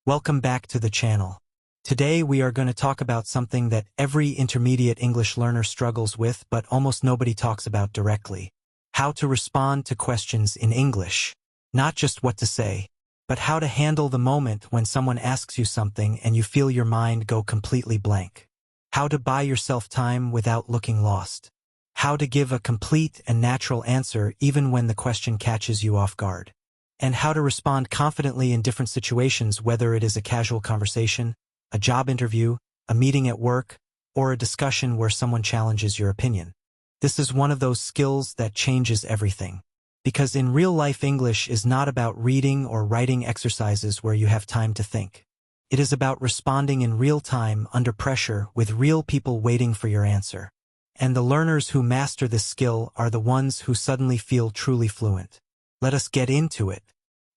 Welcome back to the channel. Today we are going to talk about something that every intermediate English learner struggles with but almost nobody talks about directly. How to respond to questions in English. Not just what to say, but how to handle the moment when someone asks you something and you feel your mind go completely blank. How to buy yourself time without looking lost. How to give a complete and natural answer even when the question catches you off guard. And how to respond confidently in different situations, whether it is a casual conversation, a job interview, a meeting at work, or a discussion where someone challenges your opinion. This is one of those skills that changes everything. Because in real-life English is not about reading or writing exercises where you have time to think. It is about responding in real time under pressure with real people waiting for your answer. And the learners who master this skill are the ones who suddenly feel truly fluent. Let us get into it.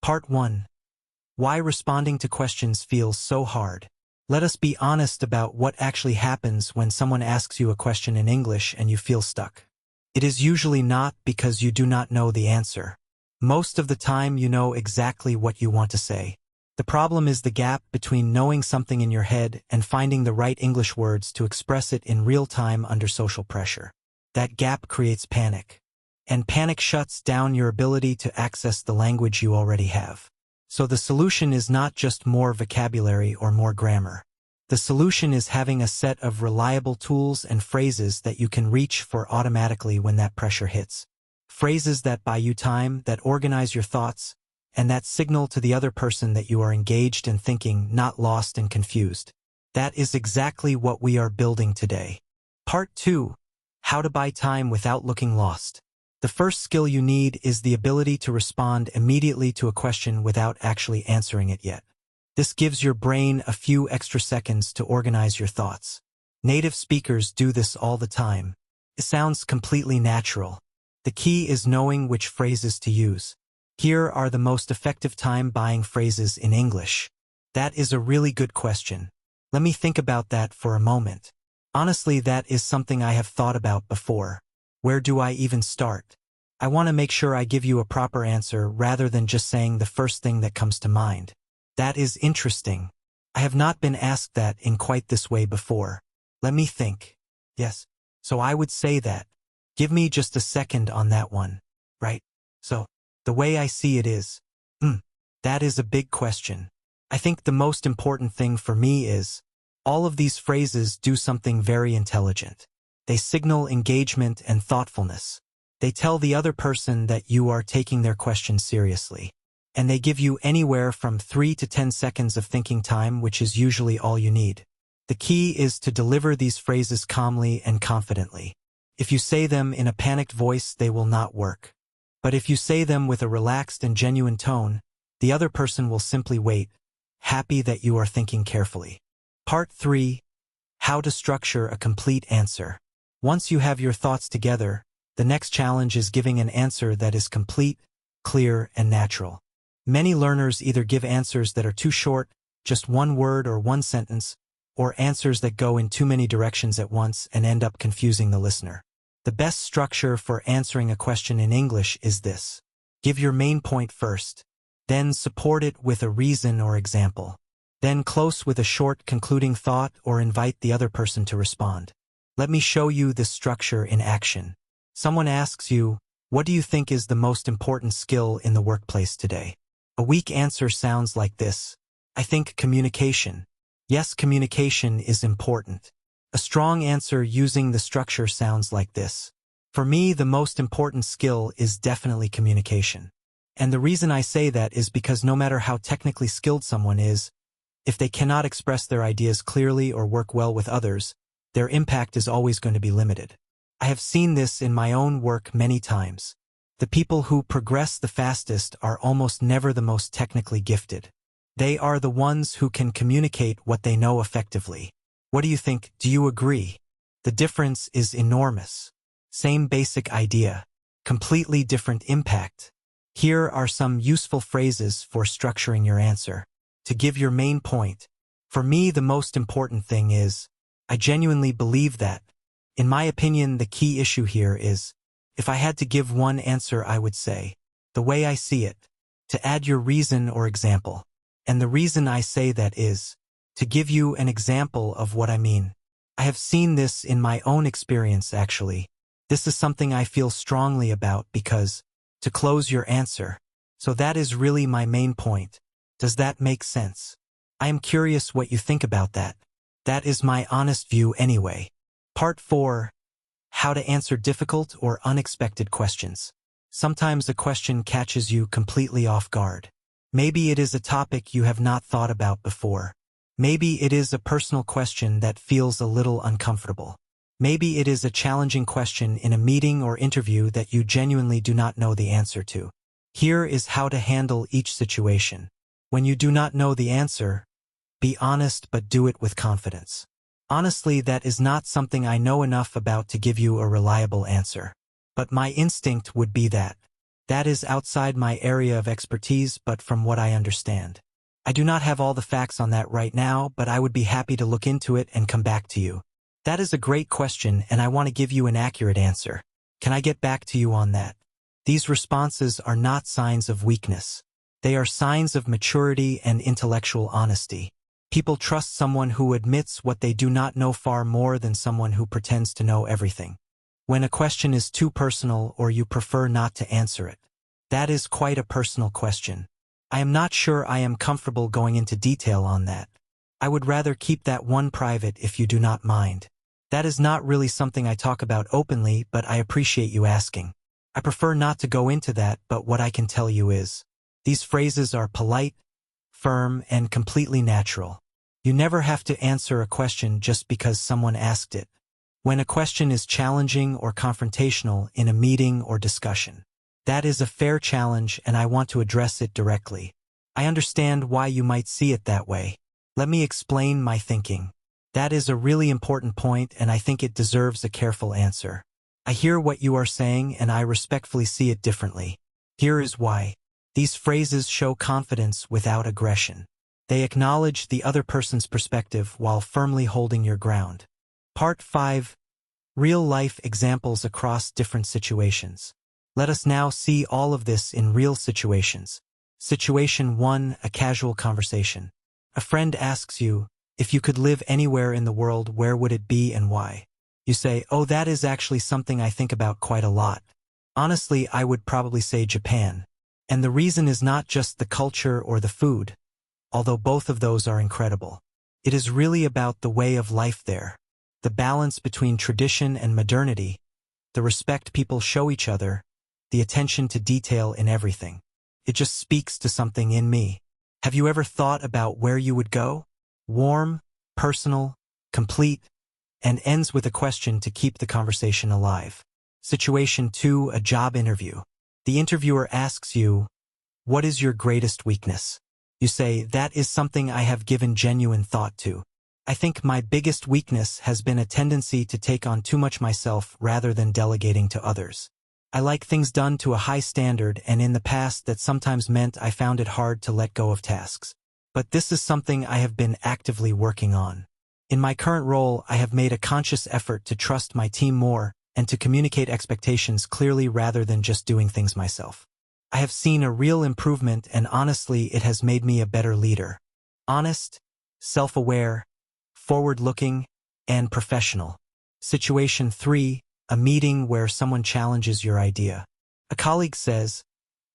Part 1. Why responding to questions feels so hard. Let us be honest about what actually happens when someone asks you a question in English and you feel stuck. It is usually not because you do not know the answer. Most of the time you know exactly what you want to say. The problem is the gap between knowing something in your head and finding the right English words to express it in real time under social pressure. That gap creates panic. And panic shuts down your ability to access the language you already have. So the solution is not just more vocabulary or more grammar. The solution is having a set of reliable tools and phrases that you can reach for automatically when that pressure hits. Phrases that buy you time, that organize your thoughts, and that signal to the other person that you are engaged and thinking, not lost and confused. That is exactly what we are building today. Part 2. How to buy time without looking lost. The first skill you need is the ability to respond immediately to a question without actually answering it yet. This gives your brain a few extra seconds to organize your thoughts. Native speakers do this all the time. It sounds completely natural. The key is knowing which phrases to use. Here are the most effective time-buying phrases in English. That is a really good question. Let me think about that for a moment. Honestly, that is something I have thought about before. Where do I even start? I want to make sure I give you a proper answer rather than just saying the first thing that comes to mind. That is interesting. I have not been asked that in quite this way before. Let me think. Yes. So I would say that. Give me just a second on that one. Right? So, the way I see it is, that is a big question. I think the most important thing for me is, all of these phrases do something very intelligent. They signal engagement and thoughtfulness. They tell the other person that you are taking their question seriously. And they give you anywhere from 3 to 10 seconds of thinking time, which is usually all you need. The key is to deliver these phrases calmly and confidently. If you say them in a panicked voice, they will not work. But if you say them with a relaxed and genuine tone, the other person will simply wait, happy that you are thinking carefully. Part 3. How to structure a complete answer. Once you have your thoughts together, the next challenge is giving an answer that is complete, clear, and natural. Many learners either give answers that are too short, just one word or one sentence, or answers that go in too many directions at once and end up confusing the listener. The best structure for answering a question in English is this. Give your main point first, then support it with a reason or example. Then close with a short concluding thought or invite the other person to respond. Let me show you this structure in action. Someone asks you, what do you think is the most important skill in the workplace today? A weak answer sounds like this. I think communication. Yes, communication is important. A strong answer using the structure sounds like this. For me, the most important skill is definitely communication. And the reason I say that is because no matter how technically skilled someone is, if they cannot express their ideas clearly or work well with others, their impact is always going to be limited. I have seen this in my own work many times. The people who progress the fastest are almost never the most technically gifted. They are the ones who can communicate what they know effectively. What do you think? Do you agree? The difference is enormous. Same basic idea. Completely different impact. Here are some useful phrases for structuring your answer. To give your main point, for me the most important thing is, I genuinely believe that. In my opinion, the key issue here is, if I had to give one answer I would say, the way I see it, to add your reason or example. And the reason I say that is to give you an example of what I mean. I have seen this in my own experience, actually. This is something I feel strongly about because, to close your answer, so that is really my main point. Does that make sense? I am curious what you think about that. That is my honest view anyway. Part 4. How to answer difficult or unexpected questions. Sometimes a question catches you completely off guard. Maybe it is a topic you have not thought about before. Maybe it is a personal question that feels a little uncomfortable. Maybe it is a challenging question in a meeting or interview that you genuinely do not know the answer to. Here is how to handle each situation. When you do not know the answer, be honest but do it with confidence. Honestly, that is not something I know enough about to give you a reliable answer. But my instinct would be that. That is outside my area of expertise, but from what I understand. I do not have all the facts on that right now, but I would be happy to look into it and come back to you. That is a great question, and I want to give you an accurate answer. Can I get back to you on that? These responses are not signs of weakness. They are signs of maturity and intellectual honesty. People trust someone who admits what they do not know far more than someone who pretends to know everything. When a question is too personal or you prefer not to answer it, that is quite a personal question. I am not sure I am comfortable going into detail on that. I would rather keep that one private if you do not mind. That is not really something I talk about openly, but I appreciate you asking. I prefer not to go into that, but what I can tell you is, these phrases are polite, firm, and completely natural. You never have to answer a question just because someone asked it. When a question is challenging or confrontational in a meeting or discussion, that is a fair challenge and I want to address it directly. I understand why you might see it that way. Let me explain my thinking. That is a really important point and I think it deserves a careful answer. I hear what you are saying and I respectfully see it differently. Here is why. These phrases show confidence without aggression. They acknowledge the other person's perspective while firmly holding your ground. Part 5. Real-life examples across different situations. Let us now see all of this in real situations. Situation 1. A casual conversation. A friend asks you, if you could live anywhere in the world, where would it be and why? You say, oh, that is actually something I think about quite a lot. Honestly, I would probably say Japan. And the reason is not just the culture or the food, although both of those are incredible. It is really about the way of life there. The balance between tradition and modernity, the respect people show each other, the attention to detail in everything. It just speaks to something in me. Have you ever thought about where you would go? Warm, personal, complete, and ends with a question to keep the conversation alive. Situation 2. A job interview. The interviewer asks you, what is your greatest weakness? You say, that is something I have given genuine thought to. I think my biggest weakness has been a tendency to take on too much myself rather than delegating to others. I like things done to a high standard, and in the past that sometimes meant I found it hard to let go of tasks. But this is something I have been actively working on. In my current role, I have made a conscious effort to trust my team more and to communicate expectations clearly rather than just doing things myself. I have seen a real improvement, and honestly, it has made me a better leader. Honest, self-aware, forward-looking, and professional. Situation 3. A meeting where someone challenges your idea. A colleague says,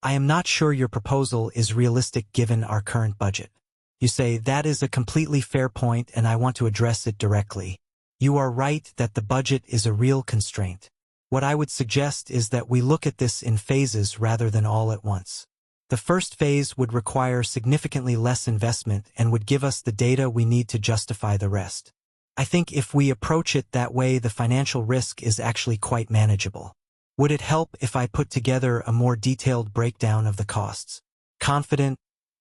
I am not sure your proposal is realistic given our current budget. You say, that is a completely fair point and I want to address it directly. You are right that the budget is a real constraint. What I would suggest is that we look at this in phases rather than all at once. The first phase would require significantly less investment and would give us the data we need to justify the rest. I think if we approach it that way, the financial risk is actually quite manageable. Would it help if I put together a more detailed breakdown of the costs? Confident,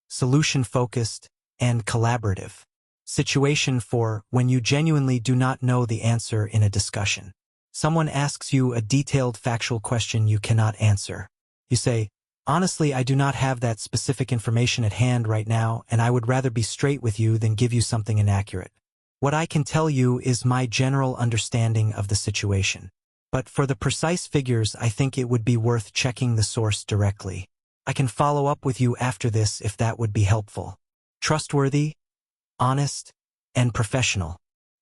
solution-focused, and collaborative. Situation 4. When you genuinely do not know the answer in a discussion. Someone asks you a detailed factual question you cannot answer. You say, honestly, I do not have that specific information at hand right now, and I would rather be straight with you than give you something inaccurate. What I can tell you is my general understanding of the situation. But for the precise figures, I think it would be worth checking the source directly. I can follow up with you after this if that would be helpful. trustworthy, honest, and professional.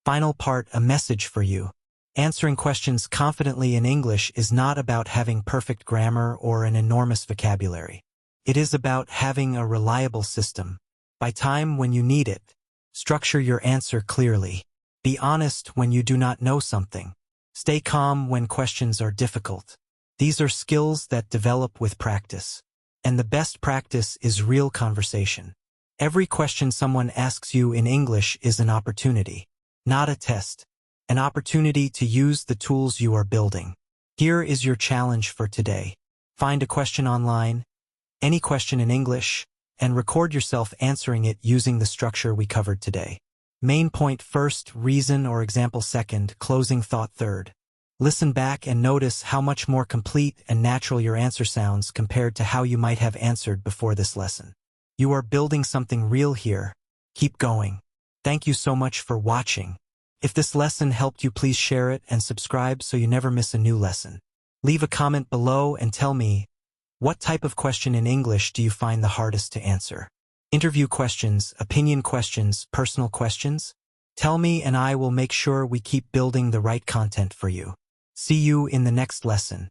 Final part, a message for you. Answering questions confidently in English is not about having perfect grammar or an enormous vocabulary. It is about having a reliable system. By time when you need it, structure your answer clearly. Be honest when you do not know something. Stay calm when questions are difficult. These are skills that develop with practice. And the best practice is real conversation. Every question someone asks you in English is an opportunity, not a test. An opportunity to use the tools you are building. Here is your challenge for today. Find a question online, any question in English, and record yourself answering it using the structure we covered today. Main point first, reason or example second, closing thought third. Listen back and notice how much more complete and natural your answer sounds compared to how you might have answered before this lesson. You are building something real here. Keep going. Thank you so much for watching. If this lesson helped you, please share it and subscribe so you never miss a new lesson. Leave a comment below and tell me, what type of question in English do you find the hardest to answer? Interview questions, opinion questions, personal questions? Tell me and I will make sure we keep building the right content for you. See you in the next lesson.